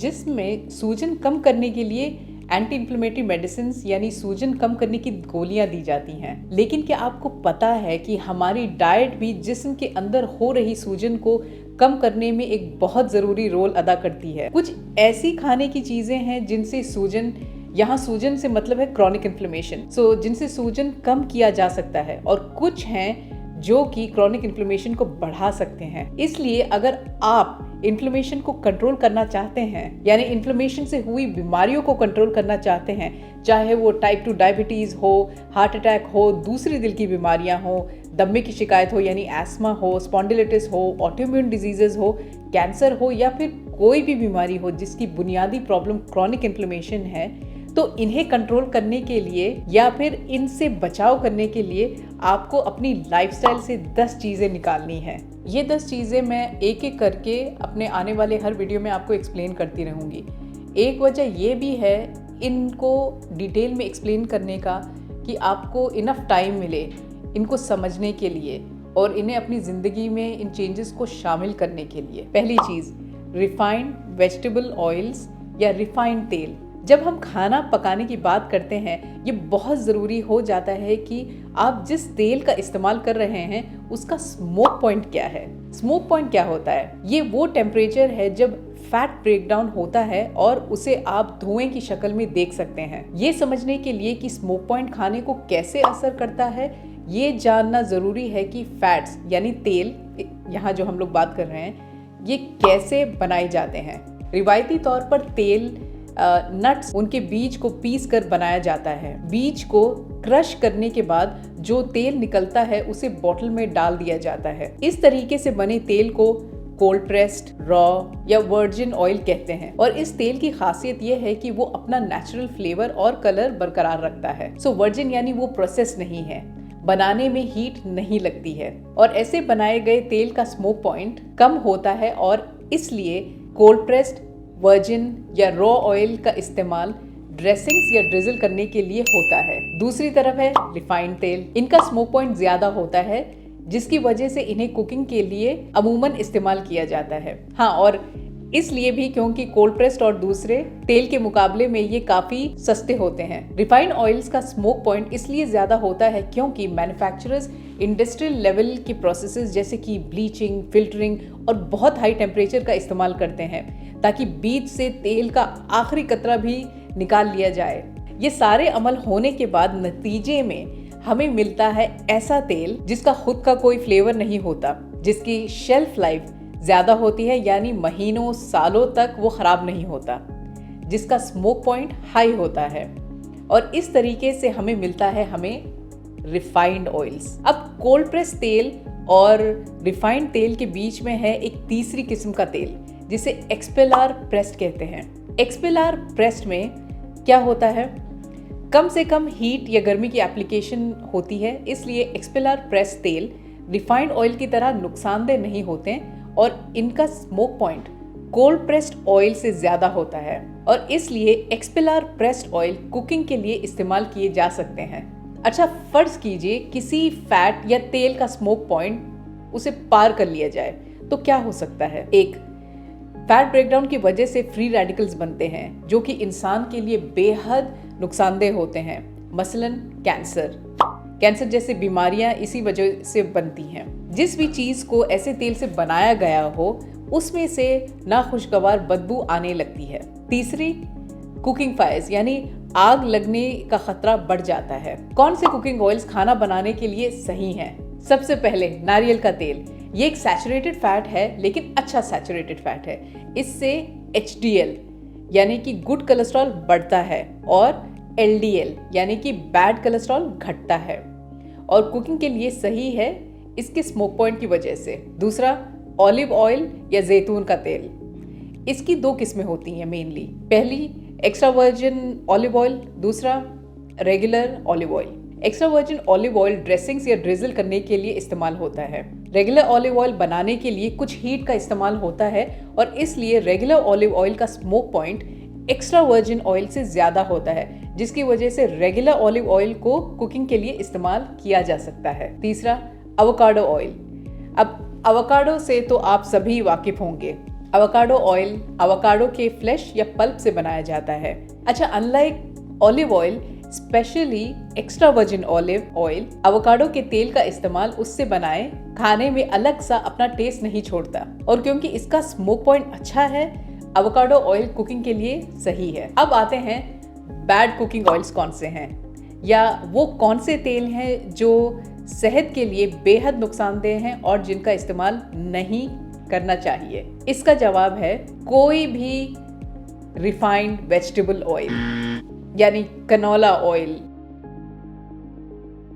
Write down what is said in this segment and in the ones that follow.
जिस्म में सूजन कम करने के लिए एंटी इन्फ्लेमेटरी मेडिसिन यानी सूजन कम करने की गोलियां दी जाती हैं। लेकिन क्या आपको पता है कि हमारी डाइट भी जिस्म के अंदर हो रही सूजन को कम करने में एक बहुत ज़रूरी रोल अदा करती है। कुछ ऐसी खाने की चीज़ें हैं जिनसे सूजन, यहाँ सूजन से मतलब है क्रॉनिक इन्फ्लेमेशन, जिनसे सूजन कम किया जा सकता है, और कुछ हैं जो कि क्रॉनिक इन्फ्लेमेशन को बढ़ा सकते हैं। इसलिए अगर आप इन्फ्लेमेशन को कंट्रोल करना चाहते हैं, यानी इन्फ्लेमेशन से हुई बीमारियों को कंट्रोल करना चाहते हैं, चाहे वो टाइप 2 डायबिटीज़ हो, हार्ट अटैक हो, दूसरी दिल की बीमारियां हो, दम्मे की शिकायत हो यानी एस्मा हो, स्पॉन्डिलिटिस हो, ऑटोइम्यून डिजीजेज हो, कैंसर हो, या फिर कोई भी बीमारी हो जिसकी बुनियादी प्रॉब्लम क्रॉनिक इन्फ्लेमेशन है, तो इन्हें कंट्रोल करने के लिए या फिर इनसे बचाव करने के लिए आपको अपनी लाइफस्टाइल से 10 चीज़ें निकालनी हैं। ये 10 चीज़ें मैं एक एक करके अपने आने वाले हर वीडियो में आपको एक्सप्लेन करती रहूँगी। एक वजह ये भी है इनको डिटेल में एक्सप्लेन करने का कि आपको इनफ टाइम मिले इनको समझने के लिए और इन्हें अपनी ज़िंदगी में इन चेंजेस को शामिल करने के लिए। पहली चीज़, रिफाइंड वेजिटेबल ऑयल्स या रिफाइंड तेल। जब हम खाना पकाने की बात करते हैं, ये बहुत ज़रूरी हो जाता है कि आप जिस तेल का इस्तेमाल कर रहे हैं उसका स्मोक पॉइंट क्या है। स्मोक पॉइंट क्या होता है? ये वो टेम्परेचर है जब फैट ब्रेकडाउन होता है और उसे आप धुएं की शक्ल में देख सकते हैं। ये समझने के लिए कि स्मोक पॉइंट खाने को कैसे असर करता है, ये जानना ज़रूरी है कि फैट्स यानी तेल, यहाँ जो हम लोग बात कर रहे हैं, ये कैसे बनाए जाते हैं। रिवायती तौर पर तेल नट्स, उनके बीज को पीस कर बनाया जाता है। बीज को क्रश करने के बाद जो तेल निकलता है उसे बोतल में डाल दिया जाता है। इस तरीके से बने तेल को कोल्ड प्रेस्ड, रॉ या वर्जिन ऑयल कहते हैं, और इस तेल की खासियत यह है कि वो अपना नेचुरल फ्लेवर और कलर बरकरार रखता है। वर्जिन यानी वो प्रोसेस नहीं है, बनाने में हीट नहीं लगती है, और ऐसे बनाए गए तेल का स्मोक पॉइंट कम होता है, और इसलिए कोल्ड प्रेस्ड, वर्जिन या रॉ ऑयल का इस्तेमाल ड्रेसिंग्स या ड्रिजल करने के लिए होता है। दूसरी तरफ है रिफाइंड तेल। इनका स्मोक पॉइंट ज्यादा होता है, जिसकी वजह से इन्हें कुकिंग के लिए अमूमन इस्तेमाल किया जाता है। हाँ, और इसलिए भी क्योंकि कोल्ड प्रेस्ड और दूसरे तेल के मुकाबले में ये काफी सस्ते होते हैं। रिफाइंड ऑयल्स का स्मोक पॉइंट इसलिए ज्यादा होता है क्योंकि मैन्युफैक्चरर्स इंडस्ट्रियल लेवल की प्रोसेसेस जैसे कि ब्लीचिंग, फिल्टरिंग और बहुत हाई टेम्परेचर का इस्तेमाल करते हैं ताकि बीज से तेल का आखिरी कतरा भी निकाल लिया जाए। ये सारे अमल होने के बाद नतीजे में हमें मिलता है ऐसा तेल जिसका खुद का कोई फ्लेवर नहीं होता, जिसकी शेल्फ लाइफ ज्यादा होती है, यानी महीनों सालों तक वो खराब नहीं होता, जिसका स्मोक पॉइंट हाई होता है, और इस तरीके से हमें मिलता है रिफाइंड ऑयल्स। अब कोल्ड प्रेस तेल और रिफाइंड तेल के बीच में है एक तीसरी किस्म का तेल जिसे एक्सपेलर प्रेस्ड कहते हैं। एक्सपेलर प्रेस्ड में क्या होता है? कम से कम हीट या गर्मी की एप्लीकेशन होती है, इसलिए एक्सपेलर प्रेस तेल रिफाइंड ऑयल की तरह नुकसानदेह नहीं होते और इनका smoke point cold pressed oil से ज्यादा होता है, और इसलिए एक्सपेलर प्रेस्ड ऑयल कुकिंग के लिए इस्तेमाल किए जा सकते हैं। अच्छा, फर्ज कीजिए किसी फैट या तेल का स्मोक पॉइंट उसे पार कर लिया जाए, तो क्या हो सकता है? एक, फैट ब्रेकडाउन की वजह से फ्री रेडिकल्स बनते हैं जो कि इंसान के लिए बेहद नुकसानदेह होते हैं। मसलन कैंसर जैसी बीमारियां इसी वजह से बनती हैं। जिस भी चीज़ को ऐसे तेल से बनाया गया हो उसमें से नाखुशगवार बदबू आने लगती है। तीसरी, कुकिंग फायर्स यानी आग लगने का खतरा बढ़ जाता है। कौन से कुकिंग ऑयल्स खाना बनाने के लिए सही हैं? सबसे पहले नारियल का तेल। ये एक सैचुरेटेड फैट है, लेकिन अच्छा सैचुरेटेड फैट है। इससे HDL यानी कि गुड कोलेस्ट्रॉल बढ़ता है और LDL यानी कि बैड कोलेस्ट्रॉल घटता है, और कुकिंग के लिए सही है इसके स्मोक पॉइंट की वजह से। दूसरा, ऑलिव ऑयल या जैतून का तेल। इसकी 2 किस्में होती हैं मेनली। पहली एक्स्ट्रा वर्जिन ऑलिव ऑयल, दूसरा regular olive oil. Extra virgin olive oil dressings या ड्रिजल करने के लिए इस्तेमाल होता है। रेगुलर ऑलिव ऑयल बनाने के लिए कुछ हीट का इस्तेमाल होता है, और इसलिए रेगुलर ऑलिव ऑयल का smoke point extra virgin oil से ज्यादा होता है, जिसकी वजह से रेगुलर ऑलिव ऑयल को कुकिंग के लिए इस्तेमाल किया जा सकता है। तीसरा, एवोकाडो ऑयल। अब एवोकाडो से तो आप सभी वाकिफ होंगे। एवोकाडो ऑयल एवोकाडो के फ्लेश या पल्प से बनाया जाता है। अच्छा, unlike olive oil, specially extra virgin olive oil, avocado के तेल का इस्तेमाल उससे बनाए खाने में अलग सा अपना टेस्ट नहीं छोड़ता, और क्योंकि इसका स्मोक पॉइंट अच्छा है, एवोकाडो ऑयल कुकिंग के लिए सही है। अब आते हैं बैड कुकिंग ऑयल्स कौन से हैं, या वो कौन से तेल हैं जो सेहत के लिए बेहद नुकसानदेह हैं और जिनका इस्तेमाल नहीं करना चाहिए। इसका जवाब है कोई भी रिफाइंड वेजिटेबल ऑयल, यानी canola oil,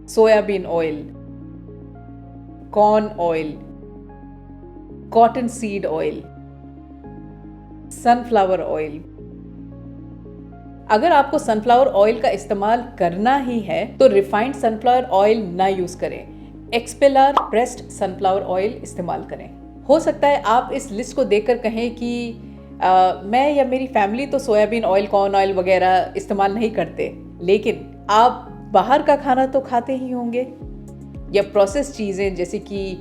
soybean oil, corn oil, cotton seed oil, sunflower oil. अगर आपको सनफ्लावर ऑयल का इस्तेमाल करना ही है तो रिफाइंड सनफ्लावर ऑयल ना यूज करें, एक्सपेलर प्रेस्ड सनफ्लावर ऑयल इस्तेमाल करें। हो सकता है आप इस लिस्ट को देखकर कहें कि मैं या मेरी फैमिली तो सोयाबीन ऑयल, कॉर्न ऑयल वगैरह इस्तेमाल नहीं करते, लेकिन आप बाहर का खाना तो खाते ही होंगे, या प्रोसेस चीज़ें जैसे कि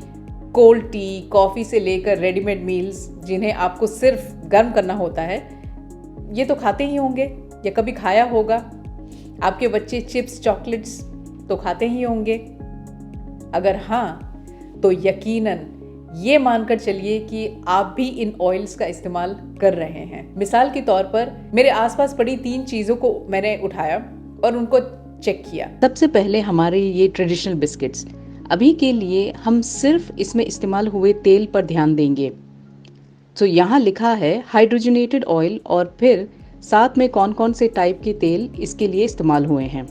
कोल्ड टी, कॉफ़ी से लेकर रेडीमेड मील्स जिन्हें आपको सिर्फ गर्म करना होता है, ये तो खाते ही होंगे या कभी खाया होगा। आपके बच्चे चिप्स, चॉकलेट्स तो खाते ही होंगे। अगर हाँ, तो यकीनन ये मानकर चलिए कि आप भी इन ऑयल्स का इस्तेमाल कर रहे हैं। मिसाल के तौर पर मेरे आसपास पड़ी 3 चीज़ों को मैंने उठाया और उनको चेक किया। सबसे पहले हमारे ये ट्रेडिशनल बिस्किट्स, अभी के लिए हम सिर्फ इसमें इस्तेमाल हुए तेल पर ध्यान देंगे। तो यहाँ लिखा है हाइड्रोजनेटेड ऑयल और फिर साथ में कौन कौन से टाइप के तेल इसके लिए इस्तेमाल हुए हैं।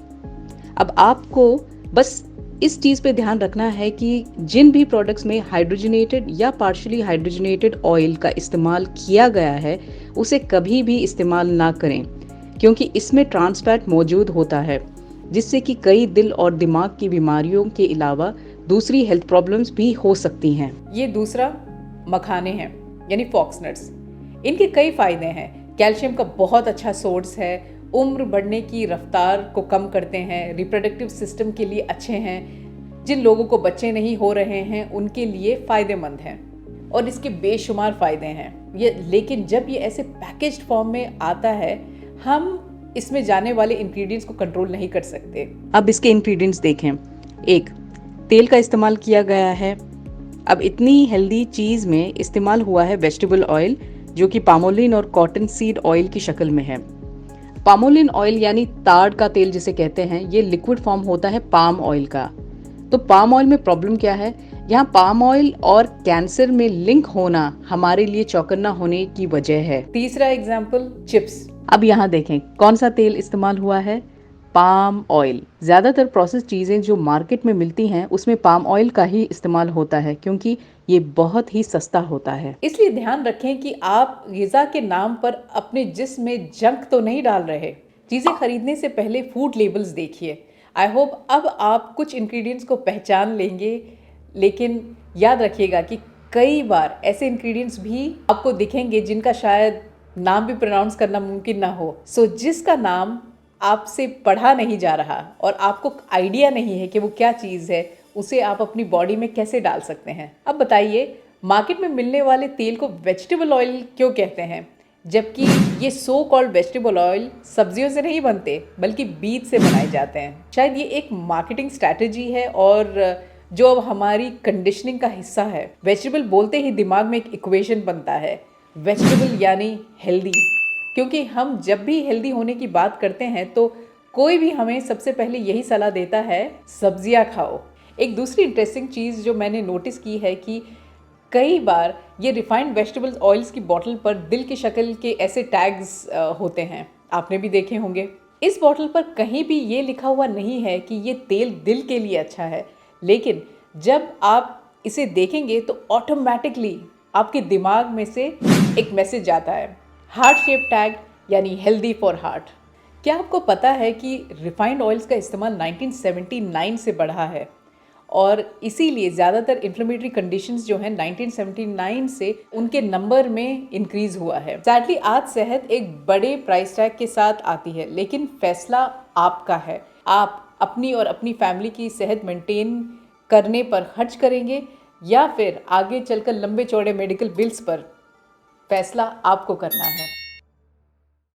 अब आपको बस इस चीज़ पे ध्यान रखना है कि जिन भी प्रोडक्ट्स में हाइड्रोजनेटेड या पार्शियली हाइड्रोजनेटेड ऑयल का इस्तेमाल किया गया है उसे कभी भी इस्तेमाल ना करें, क्योंकि इसमें ट्रांस फैट मौजूद होता है, जिससे कि कई दिल और दिमाग की बीमारियों के अलावा दूसरी हेल्थ प्रॉब्लम्स भी हो सकती हैं। ये दूसरा मखाने हैं, यानी फॉक्सनट्स। इनके कई फायदे हैं। कैल्शियम का बहुत अच्छा सोर्स है, उम्र बढ़ने की रफ्तार को कम करते हैं, रिप्रोडक्टिव सिस्टम के लिए अच्छे हैं, जिन लोगों को बच्चे नहीं हो रहे हैं उनके लिए फ़ायदेमंद हैं, और इसके बेशुमार फ़ायदे हैं ये। लेकिन जब ये ऐसे पैकेज्ड फॉर्म में आता है, हम इसमें जाने वाले इंग्रेडिएंट्स को कंट्रोल नहीं कर सकते। अब इसके इंग्रेडिएंट्स देखें। 1, तेल का इस्तेमाल किया गया है। अब इतनी हेल्दी चीज़ में इस्तेमाल हुआ है वेजिटेबल ऑयल, जो कि पामोलिन और कॉटन सीड ऑयल की शक्ल में है। पामोलिन ऑयल यानी ताड़ का तेल जिसे कहते हैं, ये लिक्विड फॉर्म होता है पाम ऑयल का। तो पाम ऑयल में प्रॉब्लम क्या है? यहाँ पाम ऑयल और कैंसर में लिंक होना हमारे लिए चौकन्ना होने की वजह है। तीसरा एग्जाम्पल, चिप्स। अब यहाँ देखें कौन सा तेल इस्तेमाल हुआ है, पाम ऑयल। ज़्यादातर प्रोसेस चीज़ें जो मार्केट में मिलती हैं उसमें पाम ऑयल का ही इस्तेमाल होता है, क्योंकि ये बहुत ही सस्ता होता है। इसलिए ध्यान रखें कि आप ग़िज़ा के नाम पर अपने जिस्म में जंक तो नहीं डाल रहे। चीज़ें खरीदने से पहले फूड लेबल्स देखिए। आई होप अब आप कुछ इंग्रेडिएंट्स को पहचान लेंगे, लेकिन याद रखिएगा कि कई बार ऐसे इंग्रेडिएंट्स भी आपको दिखेंगे जिनका शायद नाम भी प्रोनाउंस करना मुमकिन ना हो। सो जिसका नाम आपसे पढ़ा नहीं जा रहा और आपको आइडिया नहीं है कि वो क्या चीज़ है, उसे आप अपनी बॉडी में कैसे डाल सकते हैं। अब बताइए, मार्केट में मिलने वाले तेल को वेजिटेबल ऑयल क्यों कहते हैं, जबकि ये सो कॉल्ड वेजिटेबल ऑयल सब्जियों से नहीं बनते बल्कि बीज से बनाए जाते हैं। शायद ये एक मार्केटिंग स्ट्रैटेजी है और जो अब हमारी कंडीशनिंग का हिस्सा है। वेजिटेबल बोलते ही दिमाग में एक इक्वेशन बनता है, वेजिटेबल यानी हेल्दी, क्योंकि हम जब भी हेल्दी होने की बात करते हैं तो कोई भी हमें सबसे पहले यही सलाह देता है, सब्जियां खाओ। एक दूसरी इंटरेस्टिंग चीज़ जो मैंने नोटिस की है कि कई बार ये रिफाइंड वेजिटेबल्स ऑयल्स की बोतल पर दिल की शक्ल के ऐसे टैग्स होते हैं, आपने भी देखे होंगे। इस बोतल पर कहीं भी ये लिखा हुआ नहीं है कि ये तेल दिल के लिए अच्छा है, लेकिन जब आप इसे देखेंगे तो ऑटोमेटिकली आपके दिमाग में से एक मैसेज आता है, हार्ट शेप टैग, यानी हेल्दी फॉर हार्ट। क्या आपको पता है कि रिफाइंड ऑयल्स का इस्तेमाल 1979 से बढ़ा है और इसीलिए ज़्यादातर इन्फ्लेमेटरी कंडीशंस जो हैं 1979 से उनके नंबर में इंक्रीज़ हुआ है। सैडली आज सेहत एक बड़े प्राइस टैग के साथ आती है, लेकिन फैसला आपका है। आप अपनी और अपनी फैमिली की सेहत मेंटेन करने पर खर्च करेंगे या फिर आगे चलकर लंबे चौड़े मेडिकल बिल्स पर फैसला आपको करना है।